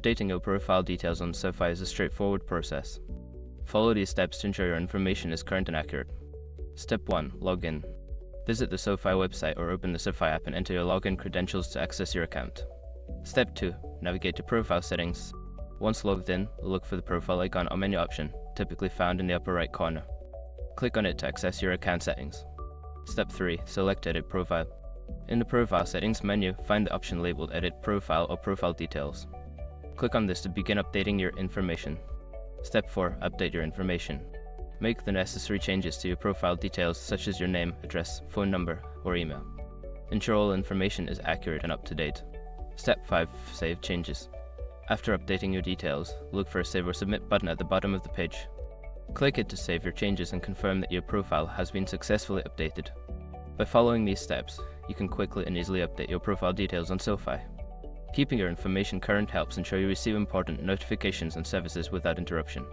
Updating your profile details on SoFi is a straightforward process. Follow these steps to ensure your information is current and accurate. Step 1. Log in. Visit the SoFi website or open the SoFi app and enter your login credentials to access your account. Step 2. Navigate to Profile Settings. Once logged in, look for the profile icon or menu option, typically found in the upper right corner. Click on it to access your account settings. Step 3. Select Edit Profile. In the Profile Settings menu, find the option labeled Edit Profile or Profile Details. Click on this to begin updating your information. Step 4. Update your information. Make the necessary changes to your profile details such as your name, address, phone number, or email. Ensure all information is accurate and up to date. Step 5. Save changes. After updating your details, look for a Save or Submit button at the bottom of the page. Click it to save your changes and confirm that your profile has been successfully updated. By following these steps, you can quickly and easily update your profile details on SoFi. Keeping your information current helps ensure you receive important notifications and services without interruption.